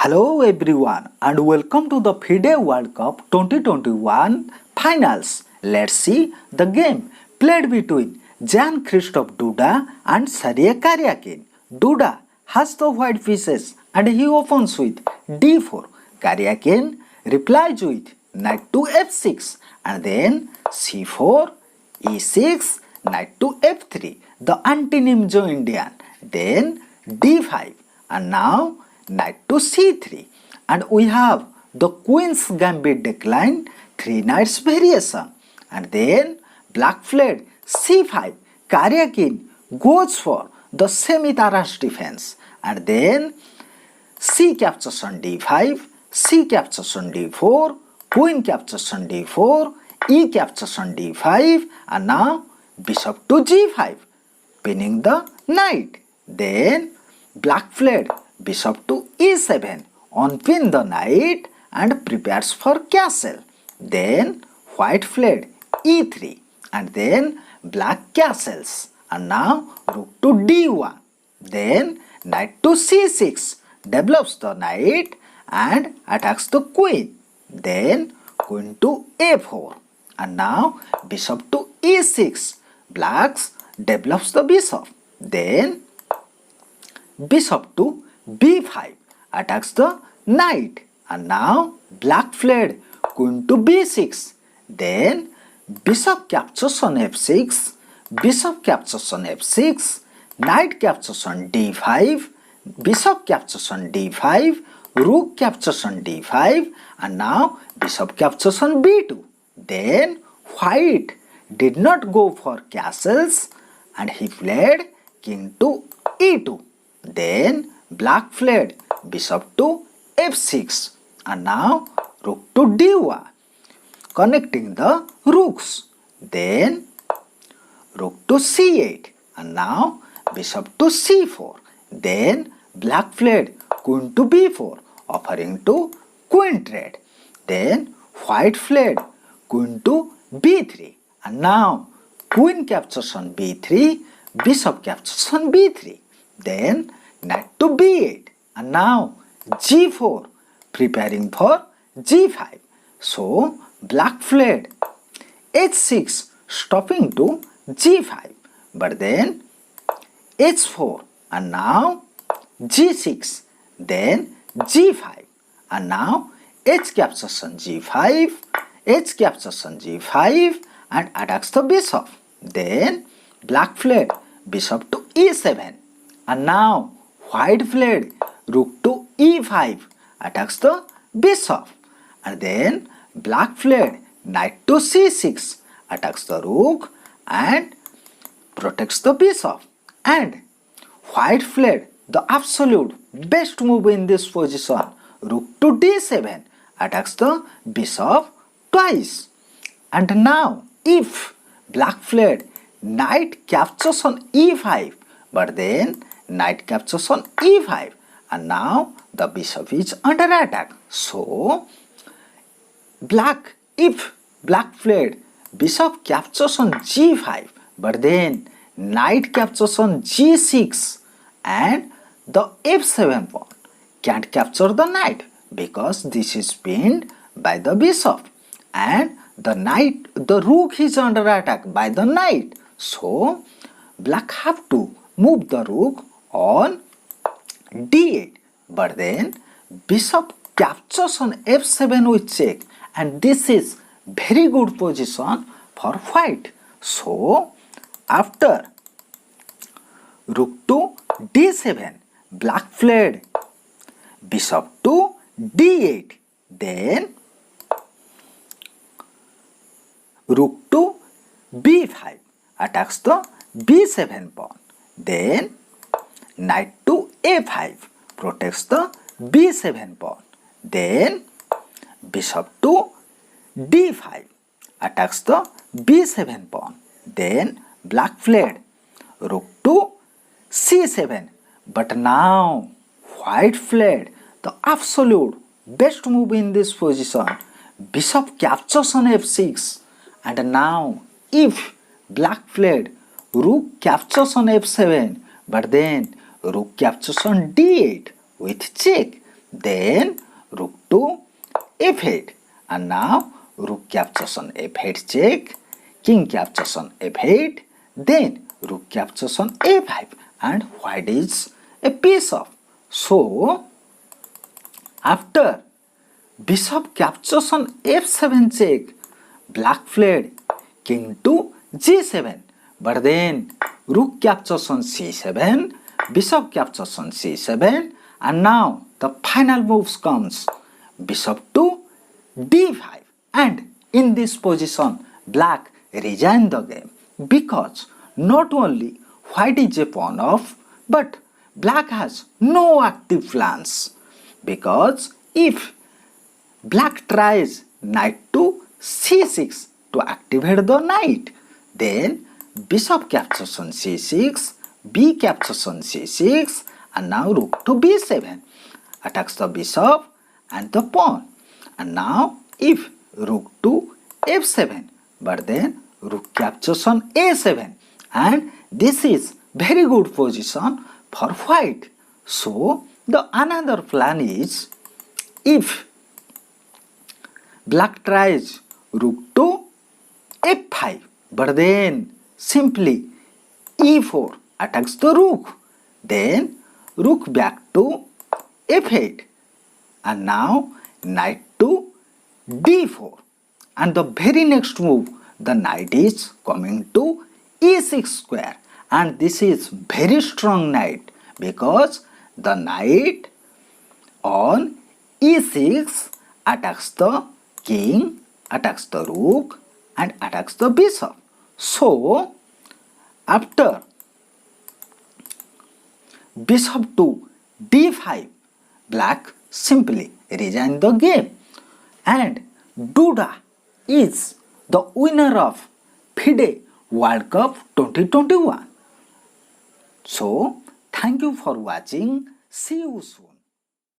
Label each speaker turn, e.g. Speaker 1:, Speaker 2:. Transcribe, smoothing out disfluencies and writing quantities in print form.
Speaker 1: Hello everyone and welcome to the Fide World Cup 2021 finals. Let's see the game played between JAN-KRZYSZTOF Duda and SERGEY KARJAKIN. Duda has the white pieces and he opens with d4. KARJAKIN replies with knight to f6 and then c4, e6, knight to f3, the anti-Nimzo Indian, then d5 and now knight to c3, and we have the queen's gambit decline, 3 knights variation, and then black played c5. KARJAKIN goes for the semi-Taras defense, and then c captures on d5, c captures on d4, queen captures on d4, e captures on d5, and now bishop to g5, pinning the knight. Then black played bishop to e7, unpin the knight and prepares for castle. Then white played e3 and then black castles, and now rook to d1. Then knight to c6, develops the knight and attacks the queen. Then queen to a4 and now bishop to e6, blacks develops the bishop. Then bishop to b5 attacks the knight, and now black played queen to b6. Then bishop captures on f6, bishop captures on f6, knight captures on d5, bishop captures on d5, rook captures on d5, and now bishop captures on b2. Then white did not go for castles and he played king to e2. Then black played bishop to f6 and now rook to d1, connecting the rooks. Then rook to c8 and now bishop to c4. Then black played queen to b4, offering to queen trade. Then white played queen to b3 and now queen captures on b3, bishop captures on b3. Then knight to b8 and now g4, preparing for g5. So black played h6, stopping to g5, but then h4 and now g6, then g5, and now h captures on g5, h captures on g5 and attacks the bishop. Then black played bishop to e7 and now white played rook to e5, attacks the bishop, and then black played knight to c6, attacks the rook and protects the bishop, and white played the absolute best move in this position, rook to d7, attacks the bishop twice. And now if black played knight captures on e5, but then knight captures on e5, and now the bishop is under attack. So if black played bishop captures on g5, but then knight captures on g6, and the f7 pawn can't capture the knight because this is pinned by the bishop, and the rook is under attack by the knight. So black have to move the rook on d8, but then bishop captures on f7 with check, and this is very good position for white. So after rook to d7, black played bishop to d8, then rook to b5, attacks the b7 pawn, then knight to a5, protects the b7 pawn, then bishop to d5, attacks the b7 pawn, then black played rook to c7, but now white played the absolute best move in this position, bishop captures on f6, and now if black played rook captures on f7, but then rook captures on d8 with check, then rook to f8, and now rook captures on f8 check, king captures on f8, then rook captures on a5, and white is a piece off. So after bishop captures on f7 check, black played king to g7, but then rook captures on c7, bishop captures on c7, and now the final moves comes bishop to d5, and in this position black resign the game, because not only white is a pawn off, but black has no active plans, because if black tries knight to c6 to activate the knight, then bishop captures on c6, b captures on c6, and now rook to b7 attacks the bishop and the pawn, and now if rook to f7, but then rook captures on a7, and this is very good position for white. So the another plan is, if black tries rook to f5, but then simply e4 attacks the rook, then rook back to f8, and now knight to d4, and the very next move the knight is coming to e6 square, and this is very strong knight, because the knight on e6 attacks the king, attacks the rook, and attacks the bishop. So after bishop to d5, black simply resign the game, and Duda is the winner of Fide World Cup 2021. So thank you for watching. See you soon.